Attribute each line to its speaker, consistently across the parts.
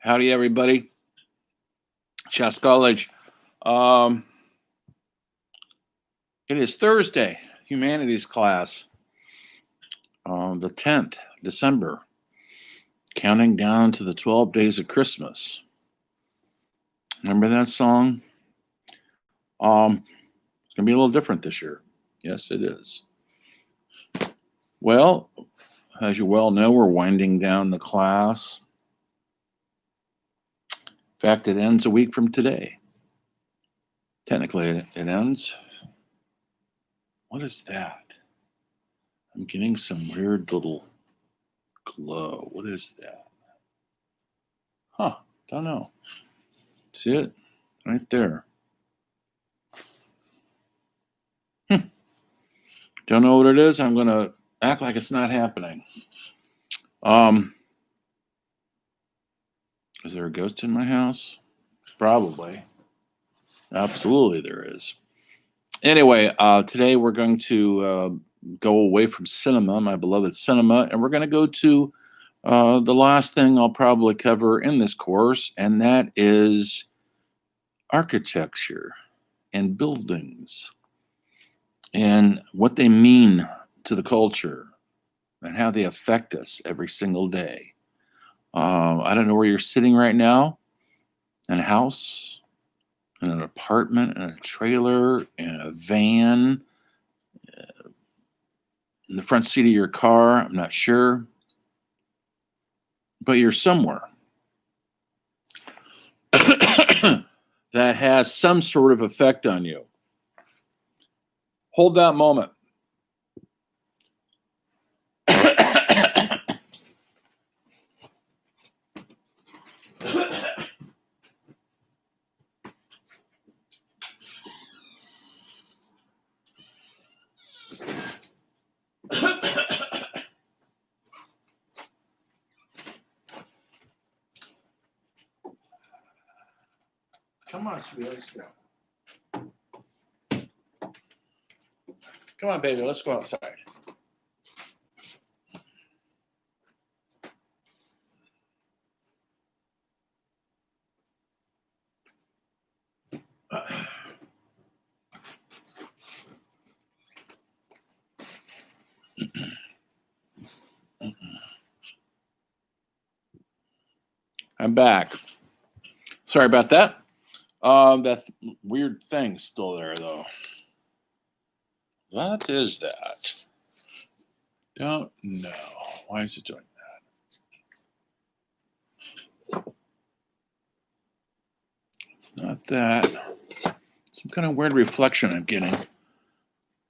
Speaker 1: Howdy, everybody. Shasta College. Um, it is Thursday, humanities class, the 10th, December, counting down to the 12 days of Christmas. Remember that song? It's going to be a little different this year. Yes, it is. Well, as you well know, we're winding down the class. In fact, it ends a week from today. Technically, it ends. What is that? I'm getting some weird little glow. What is that? Huh, don't know. See it? Right there. Don't know what it is. I'm going to act like it's not happening. Is there a ghost in my house? Probably. Absolutely there is. Anyway, today we're going to go away from cinema, my beloved cinema, and we're going to go to the last thing I'll probably cover in this course, and that is architecture and buildings and what they mean to the culture and how they affect us every single day. I don't know where you're sitting right now, in a house, in an apartment, in a trailer, in a van, in the front seat of your car. I'm not sure, but you're somewhere that has some sort of effect on you. Hold that moment. Come on, sweetie, let's go. Come on, baby, let's go outside. I'm back. Sorry about that. That weird thing's still there, though. What is that? Don't know. Why is it doing that? It's not that. Some kind of weird reflection I'm getting.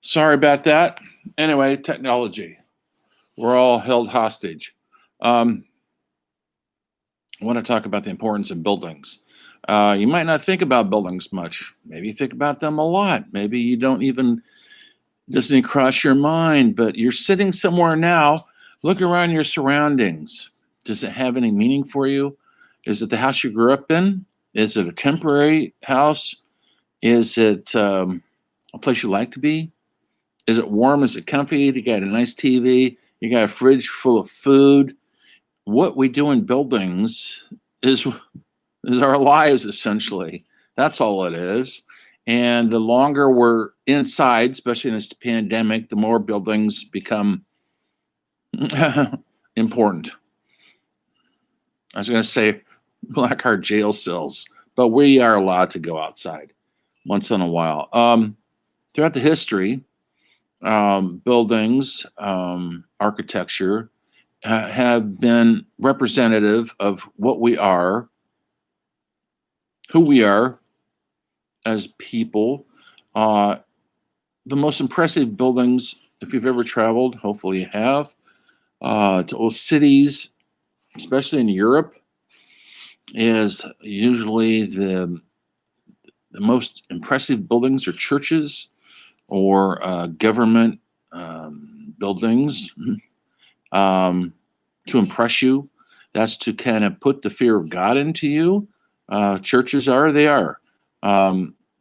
Speaker 1: Sorry about that. Anyway, technology. We're all held hostage. I want to talk about the importance of buildings. You might not think about buildings much. Maybe you think about them a lot. Maybe you don't even, doesn't even cross your mind, but you're sitting somewhere now. Look around your surroundings. Does it have any meaning for you? Is it the house you grew up in? Is it a temporary house? Is it a place you like to be? Is it warm? Is it comfy? You got a nice TV? You got a fridge full of food? What we do in buildings is our lives, essentially. That's all it is. And the longer we're inside, especially in this pandemic, the more buildings become important. I was going to say like our jail cells, but we are allowed to go outside once in a while. Throughout the history, buildings, architecture have been representative of what we are, who we are as people. The most impressive buildings, if you've ever traveled, hopefully you have, to old cities, especially in Europe, is usually the most impressive buildings are churches or government buildings to impress you. That's to kind of put the fear of God into you. Churches are, they are.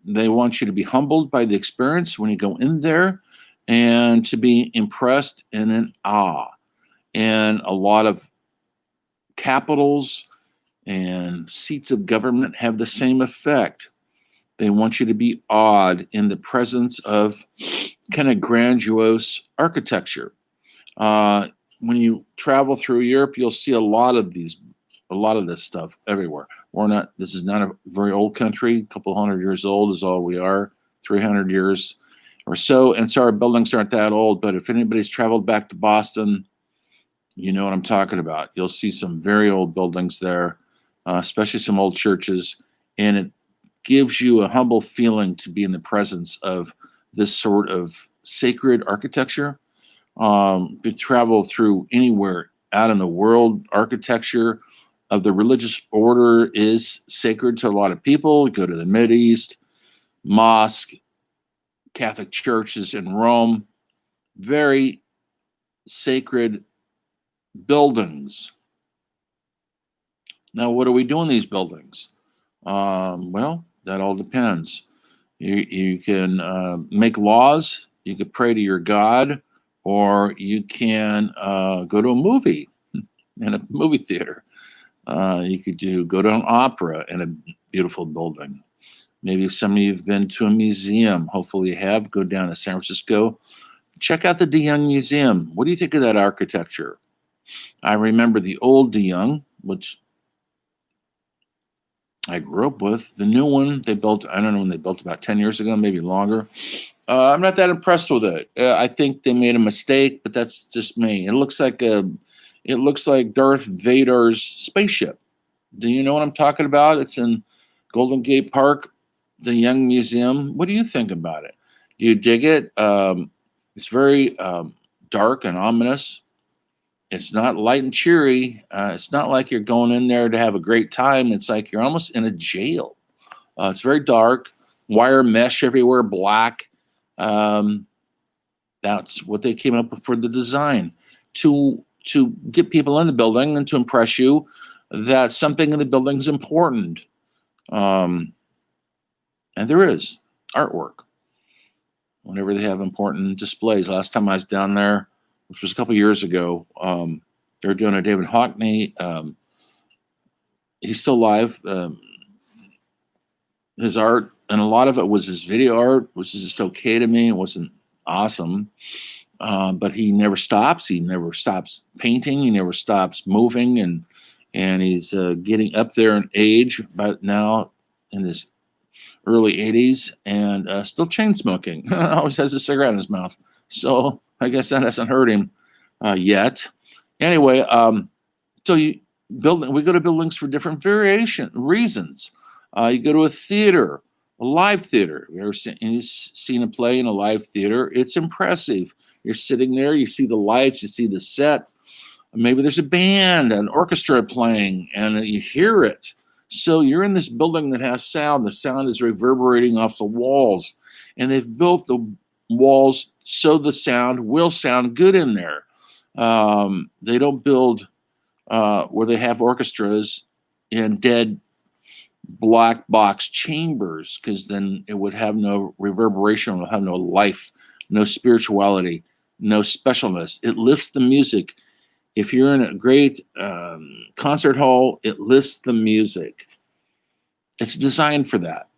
Speaker 1: They want you to be humbled by the experience when you go in there and to be impressed and in awe. And a lot of capitals And seats of government have the same effect. They want you to be awed in the presence of kind of grandiose architecture. When you travel through Europe, you'll see a lot of this stuff everywhere. This is not a very old country. A couple hundred years old is all we are, 300 years or so. And so our buildings aren't that old. But if anybody's traveled back to Boston, you know what I'm talking about. You'll see some very old buildings there, especially some old churches. And it gives you a humble feeling to be in the presence of this sort of sacred architecture. You travel through anywhere out in the world, architecture of the religious order is sacred to a lot of people. You go to the Mideast, mosque, Catholic churches in Rome, very sacred buildings. Now, what do we do in these buildings? Well, that all depends. You can make laws, you could pray to your God, or you can go to a movie in a movie theater. You could go to an opera in a beautiful building. Maybe some of you have been to a museum. Hopefully you have. Go down to San Francisco. Check out the De Young Museum. What do you think of that architecture? I remember the old De Young, which I grew up with. The new one they built, I don't know when they built, about 10 years ago, maybe longer. I'm not that impressed with it. I think they made a mistake, but that's just me. It looks like Darth Vader's spaceship. Do you know what I'm talking about? It's in Golden Gate Park, the Young Museum. What do you think about it? Do you dig it? It's very dark and ominous. It's not light and cheery. It's not like you're going in there to have a great time. It's like you're almost in a jail. It's very dark, wire mesh everywhere, black. That's what they came up with for the design, to get people in the building and to impress you that something in the building is important. And there is artwork whenever they have important displays. Last time I was down there, which was a couple years ago, they were doing a David Hockney. He's still alive. His art, and a lot of it was his video art, which is just okay to me. It wasn't awesome, but he never stops. He never stops painting. He never stops moving, and he's getting up there in age, but now in his early 80s, and still chain smoking. Always has a cigarette in his mouth. So I guess that hasn't hurt him yet. Anyway, we go to buildings for different reasons. You go to a theater, a live theater. You ever seen a play in a live theater? It's impressive. You're sitting there, you see the lights, you see the set. Maybe there's a band, an orchestra playing, and you hear it. So you're in this building that has sound. The sound is reverberating off the walls, and they've built the walls so the sound will sound good in there. They don't build where they have orchestras in dead black box chambers, because then it would have no reverberation, it would have no life, no spirituality, no specialness. It lifts the music. If you're in a great concert hall, it lifts the music. It's designed for that.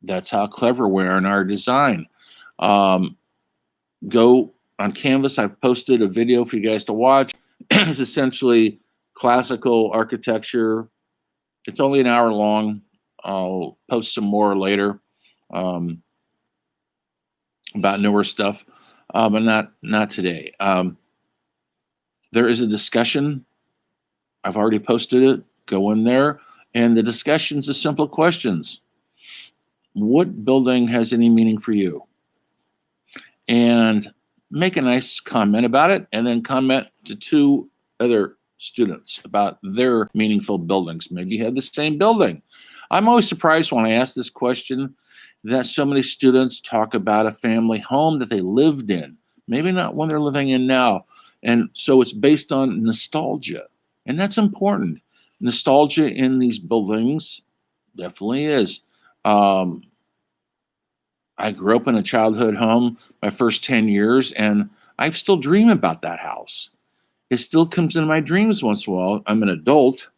Speaker 1: That's how clever we are in our design. Go on Canvas. I've posted a video for you guys to watch. It's essentially classical architecture. It's only an hour long. I'll post some more later about newer stuff, but not today. There is a discussion. I've already posted it. Go in there. And the discussion's a simple questions. What building has any meaning for you? And make a nice comment about it, and then comment to 2 other students about their meaningful buildings. Maybe you have the same building. I'm always surprised when I ask this question that so many students talk about a family home that they lived in, maybe not one they're living in now. And so it's based on nostalgia, and that's important. Nostalgia in these buildings definitely is. I grew up in a childhood home my first 10 years, and I still dream about that house. It still comes into my dreams once in a while. I'm an adult,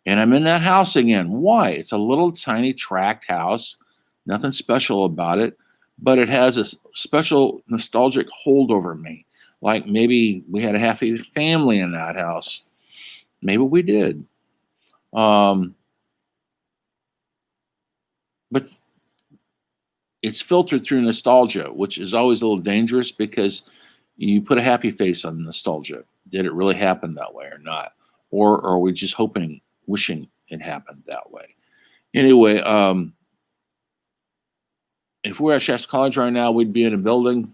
Speaker 1: And I'm in that house again. Why? It's a little tiny tract house, nothing special about it, but it has a special nostalgic hold over me. Like maybe we had a happy family in that house. Maybe we did. Um, but it's filtered through nostalgia, which is always a little dangerous because you put a happy face on nostalgia. Did it really happen that way or not? Or are we just hoping, wishing it happened that way? Anyway, if we're at Shasta College right now, we'd be in a building.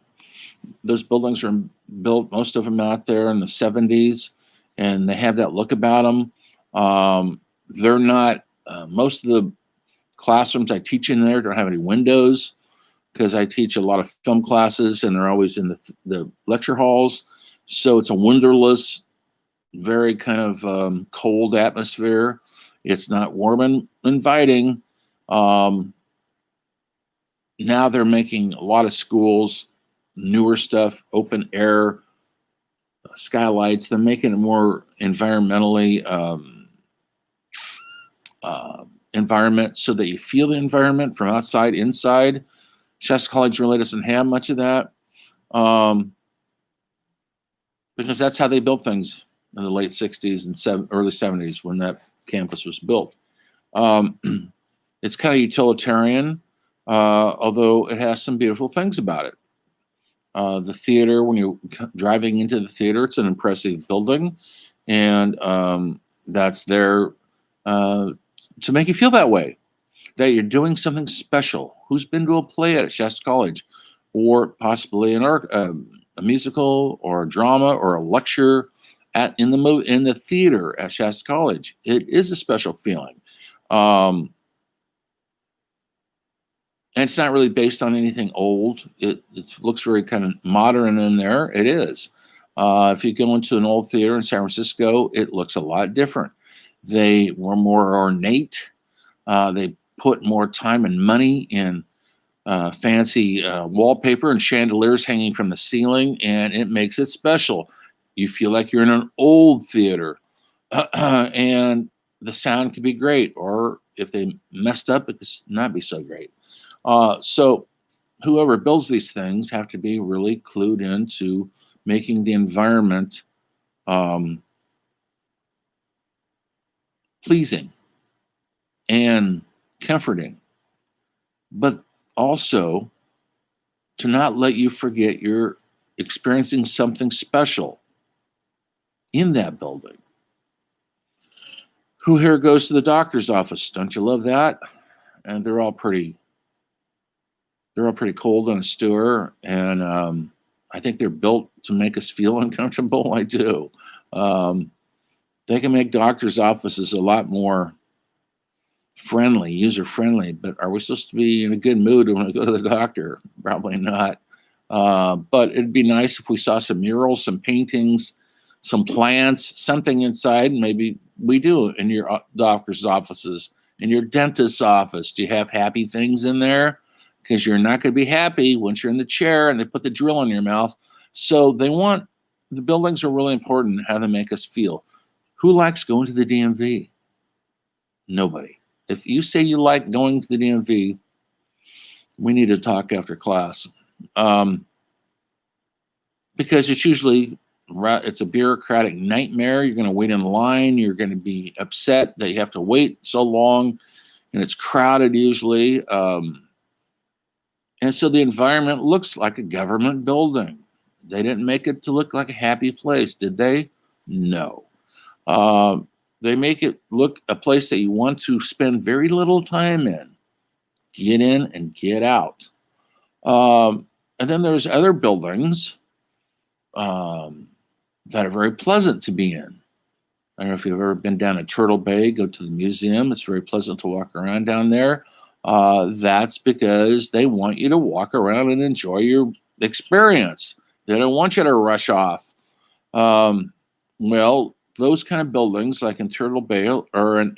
Speaker 1: Those buildings are built, most of them out there in the 70s, and they have that look about them. They're not, most of the classrooms I teach in there don't have any windows because I teach a lot of film classes and they're always in the lecture halls. So it's a windowless, very kind of cold atmosphere. It's not warm and inviting. Um, Now they're making a lot of schools, newer stuff, open air skylights. They're making it more environmentally environment so that you feel the environment from outside inside. Shasta College really doesn't have much of that um, because that's how they built things in the late 60s and early 70s when that campus was built. Um, it's kind of utilitarian, although it has some beautiful things about it. The theater, when you're driving into the theater, it's an impressive building, and that's there to make you feel that way, that you're doing something special. Who's been to a play at Shasta College, or possibly an art, a musical, or a drama, or a lecture in the theater at Shasta College? It is a special feeling. Um, and it's not really based on anything old. It looks very kind of modern in there. It is. If you go into an old theater in San Francisco, it looks a lot different. They were more ornate. They put more time and money in fancy wallpaper and chandeliers hanging from the ceiling, and it makes it special. You feel like you're in an old theater, and the sound could be great, or if they messed up, it could not be so great. So whoever builds these things have to be really clued into making the environment um, pleasing and comforting, but also to not let you forget you're experiencing something special in that building. Who here goes to the doctor's office? Don't you love that? And they're all pretty cold and austere, and I think they're built to make us feel uncomfortable. I do. Um, they can make doctors' offices a lot more friendly, user friendly, but are we supposed to be in a good mood when we go to the doctor? Probably not. But it'd be nice if we saw some murals, some paintings, some plants, something inside. Maybe we do in your doctor's offices, in your dentist's office. Do you have happy things in there? Because you're not going to be happy once you're in the chair and they put the drill in your mouth. So the buildings are really important, how they make us feel. Who likes going to the DMV? Nobody. If you say you like going to the DMV, we need to talk after class. Um, because it's a bureaucratic nightmare. You're going to wait in line. You're going to be upset that you have to wait so long, and it's crowded usually. And so the environment looks like a government building. They didn't make it to look like a happy place, did they? No. They make it look a place that you want to spend very little time in. Get in and get out. And then there's other buildings um, that are very pleasant to be in. I don't know if you've ever been down at Turtle Bay, go to the museum. It's very pleasant to walk around down there. That's because they want you to walk around and enjoy your experience. They don't want you to rush off. Um, well, those kind of buildings, like in Turtle Bay, are in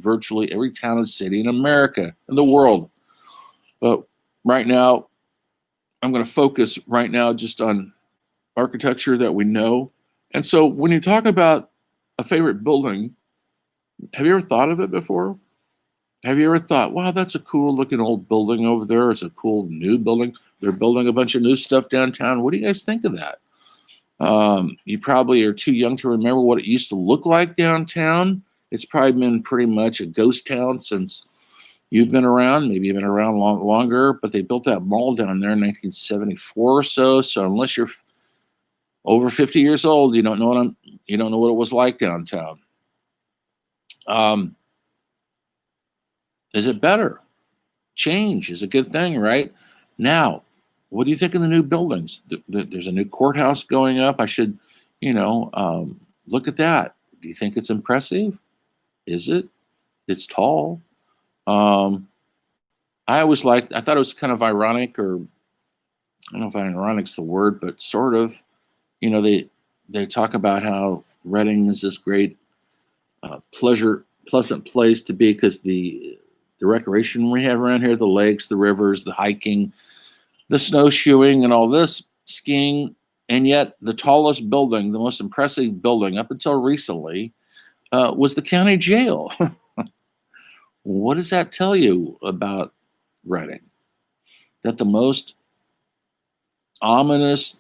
Speaker 1: virtually every town and city in America, in the world. But right now, I'm going to focus right now just on architecture that we know. And so when you talk about a favorite building, Have you ever thought of it before? Have you ever thought, wow, that's a cool looking old building over there. It's a cool new building. They're building a bunch of new stuff downtown. What do you guys think of that? You probably are too young to remember what it used to look like downtown. It's probably been pretty much a ghost town since you've been around. Maybe you've been around longer, but they built that mall down there in 1974 or so. So unless you're over 50 years old, you don't know what it was like downtown. Um, is it better? Change is a good thing, right? Now, what do you think of the new buildings? There's a new courthouse going up. I should, look at that. Do you think it's impressive? Is it? It's tall. Um, I thought it was kind of ironic, or I don't know if ironic's the word, but sort of. They talk about how Reading is this great, pleasant place to be because the recreation we have around here, the lakes, the rivers, the hiking, the snowshoeing, and all this skiing. And yet, the tallest building, the most impressive building up until recently, was the county jail. What does that tell you about Reading? That the most ominous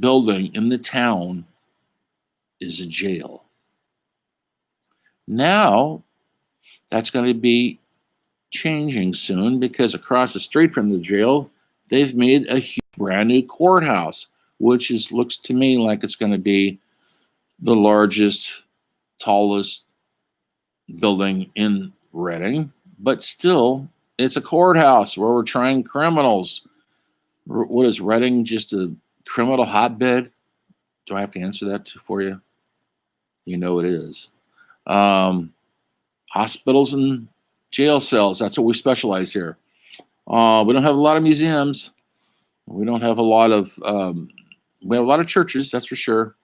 Speaker 1: building in the town is a jail. Now, that's going to be changing soon because across the street from the jail, they've made a huge, brand new courthouse, which looks to me like it's going to be the largest, tallest building in Reading. But still, it's a courthouse where we're trying criminals. What is Reading? Just a criminal hotbed? Do I have to answer that for you? You know it is. Hospitals and jail cells. That's what we specialize here. We don't have a lot of museums. We don't have a lot of. We have a lot of churches, that's for sure.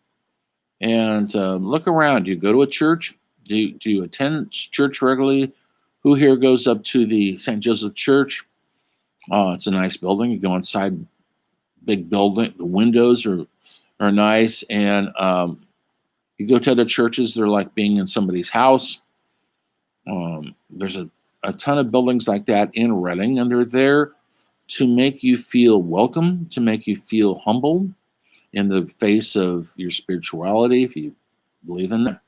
Speaker 1: And look around. Do you go to a church? Do you attend church regularly? Who here goes up to the St. Joseph Church? It's a nice building. You go inside, big building. The windows are nice, and you go to other churches. They're like being in somebody's house. There's a ton of buildings like that in Reading, and they're there to make you feel welcome, to make you feel humbled in the face of your spirituality, if you believe in that.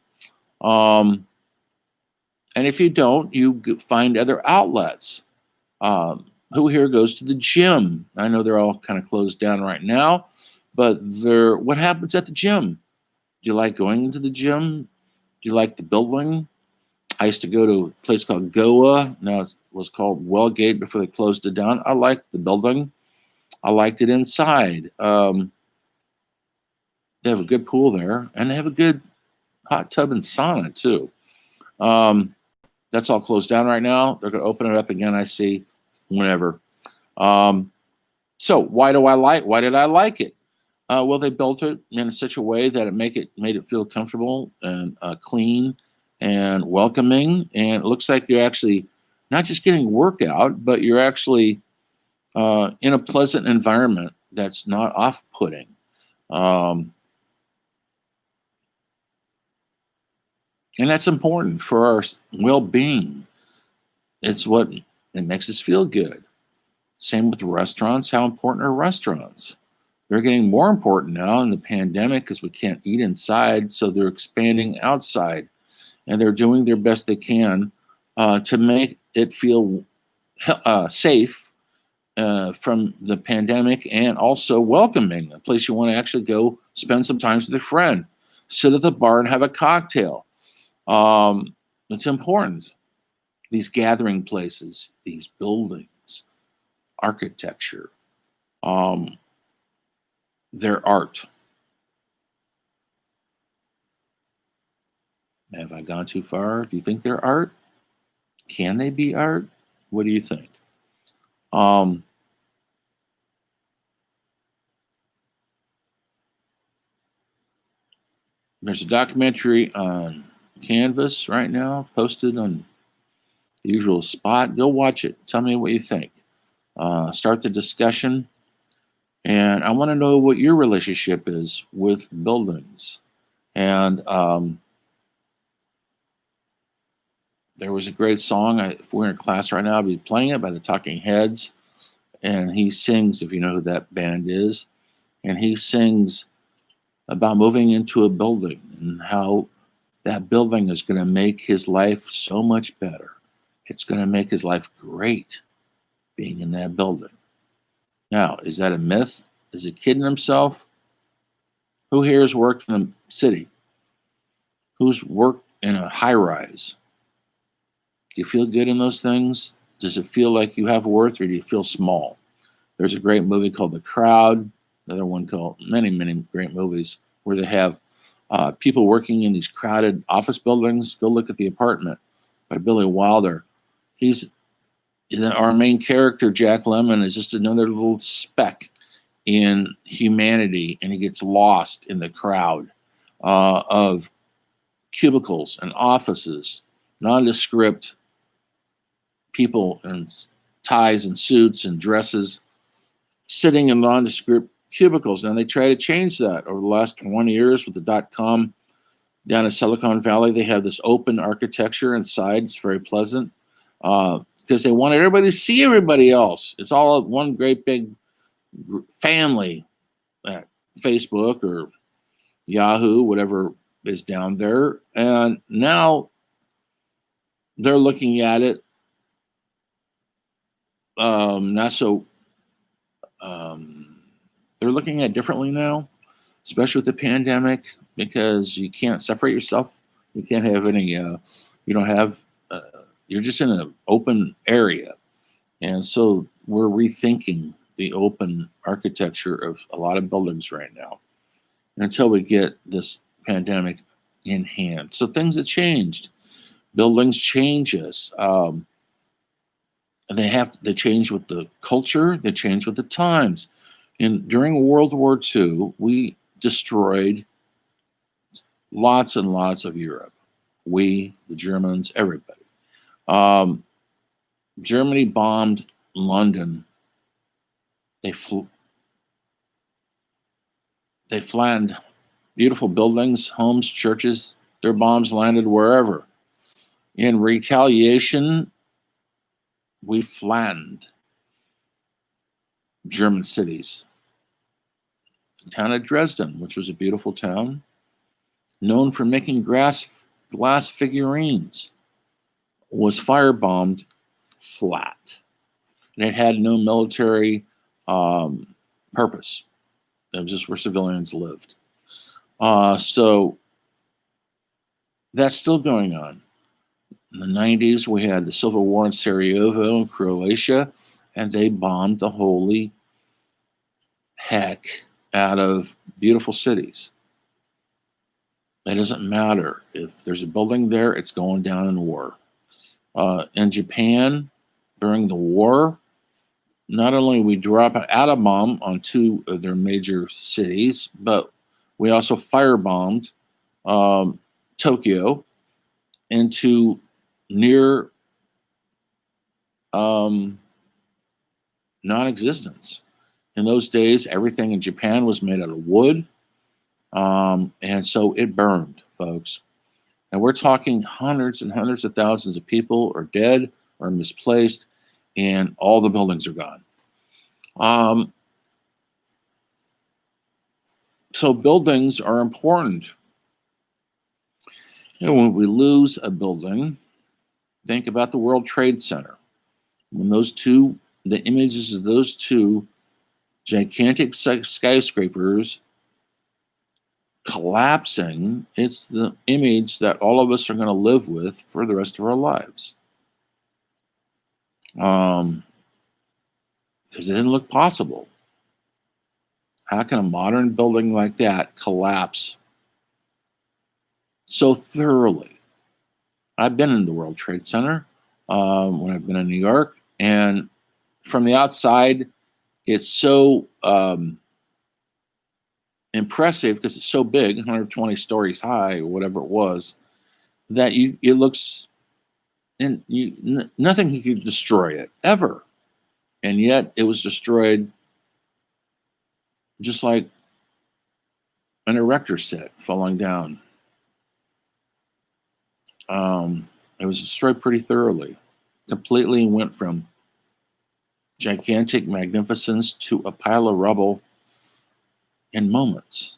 Speaker 1: And if you don't, you find other outlets. Who here goes to the gym? I know they're all kind of closed down right now, but what happens at the gym? Do you like going into the gym? Do you like the building? I used to go to a place called Goa. Now it was called Wellgate before they closed it down. I liked the building. I liked it inside. They have a good pool there, and they have a good hot tub and sauna too. That's all closed down right now. They're going to open it up again, I see, whenever. So why did I like it? Well, they built it in such a way that it made it feel comfortable and clean and welcoming. And it looks like you're actually not just getting workout, but you're actually in a pleasant environment that's not off-putting. And that's important for our well-being. It makes us feel good. Same with restaurants. How important are restaurants? They're getting more important now in the pandemic because we can't eat inside, so they're expanding outside, and they're doing their best they can to make it feel safe from the pandemic and also welcoming, a place you want to actually go spend some time with a friend, sit at the bar and have a cocktail. It's important. These gathering places, these buildings, architecture, their art. Have I gone too far? Do you think they're art? Can they be art? What do you think? There's a documentary on Canvas right now, posted on the usual spot. Go watch it. Tell me what you think. Start the discussion. And I want to know what your relationship is with buildings. And There was a great song. If we were in class right now, I'd be playing it by the Talking Heads. And he sings, if you know who that band is, and he sings about moving into a building and how that building is going to make his life so much better. It's going to make his life great being in that building. Now, is that a myth? Is he kidding himself? Who here has worked in a city? Who's worked in a high rise? Do you feel good in those things? Does it feel like you have worth, or do you feel small? There's a great movie called The Crowd, another one called many, many great movies where they have people working in these crowded office buildings. Go look at The Apartment by Billy Wilder. He's our main character, Jack Lemmon, is just another little speck in humanity, and he gets lost in the crowd of cubicles and offices, nondescript people in ties and suits and dresses sitting in nondescript cubicles. And they try to change that over the last 20 years with the .com down in Silicon Valley. They have this open architecture inside. It's very pleasant because they want everybody to see everybody else. It's all one great big family at Facebook or Yahoo, whatever is down there. And now they're looking at it not so they're looking at it differently now, especially with the pandemic, because you can't separate yourself. You can't have any, you don't have, you're just in an open area. And so we're rethinking the open architecture of a lot of buildings right now until we get this pandemic in hand. So things have changed. Buildings change us. They change with the culture, they change with the times. And during World War II, we destroyed lots and lots of Europe. We, the Germans, everybody. Germany bombed London. They flattened beautiful buildings, homes, churches. Their bombs landed wherever. In retaliation, we flattened German cities. The town of Dresden, which was a beautiful town, known for making glass figurines, was firebombed flat. And it had no military purpose. It was just where civilians lived. So that's still going on. In the 90s, we had the Civil War in Sarajevo and Croatia, and they bombed the holy heck out of beautiful cities. It doesn't matter. If there's a building there, it's going down in war. In Japan, during the war, not only we drop an atom bomb on two of their major cities, but we also firebombed Tokyo into near non-existence. In those days, everything in Japan was made out of wood, and so it burned, folks. And we're talking hundreds and hundreds of thousands of people are dead or misplaced, and all the buildings are gone. So buildings are important. When we lose a building, think about the World Trade Center. When the images of those two gigantic skyscrapers collapsing, it's the image that all of us are going to live with for the rest of our lives. Because it didn't look possible. How can a modern building like that collapse so thoroughly? I've been in the World Trade Center when I've been in New York, and from the outside, it's so impressive because it's so big, 120 stories high or whatever it was, that it looks, and nothing could destroy it ever, and yet it was destroyed just like an erector set falling down. It was destroyed pretty thoroughly. Completely went from gigantic magnificence to a pile of rubble in moments.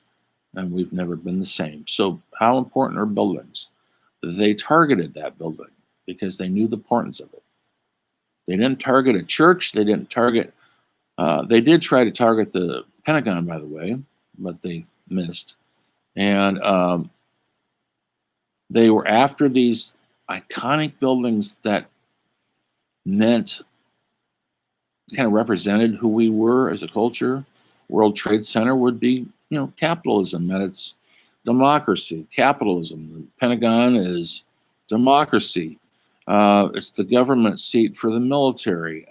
Speaker 1: And we've never been the same. So, how important are buildings? They targeted that building because they knew the importance of it. They didn't target a church. They didn't target, they did try to target the Pentagon, by the way, but they missed. And they were after these iconic buildings that meant, kind of represented who we were as a culture. World Trade Center would be, capitalism at its democracy. Capitalism. The Pentagon is democracy. It's the government seat for the military.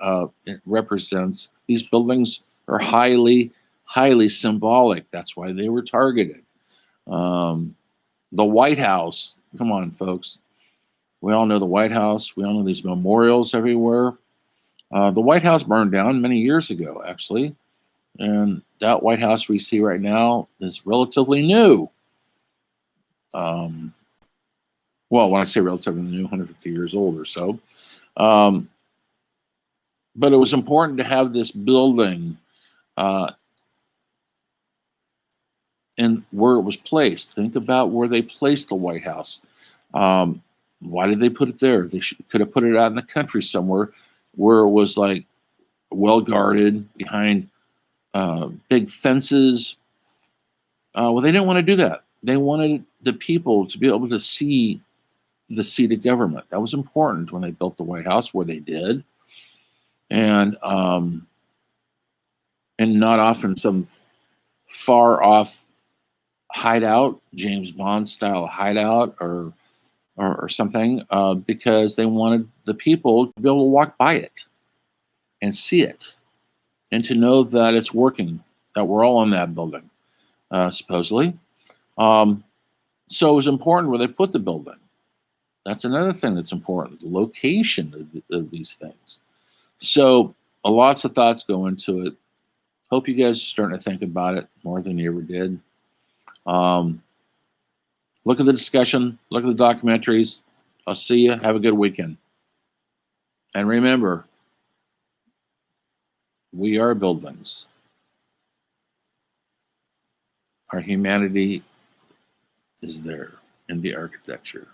Speaker 1: It represents, these buildings are highly, highly symbolic. That's why they were targeted. The White House, come on, folks. We all know the White House. We all know these memorials everywhere. The White House burned down many years ago, actually. And that White House we see right now is relatively new. Well, when I say relatively new, 150 years old or so. But it was important to have this building and where it was placed. Think about where they placed the White House. Why did they put it there? They could have put it out in the country somewhere where it was like well guarded behind big fences. Well, they didn't want to do that. They wanted the people to be able to see the seat of government. That was important when they built the White House, where they did, and not often some far off hideout, James Bond style hideout, or something, because they wanted the people to be able to walk by it and see it, and to know that it's working, that we're all in that building, supposedly. So it was important where they put the building. That's another thing that's important, the location of these things. So lots of thoughts go into it. Hope you guys are starting to think about it more than you ever did. Look at the discussion, look at the documentaries. I'll see you. Have a good weekend. And remember, we are buildings. Our humanity is there in the architecture.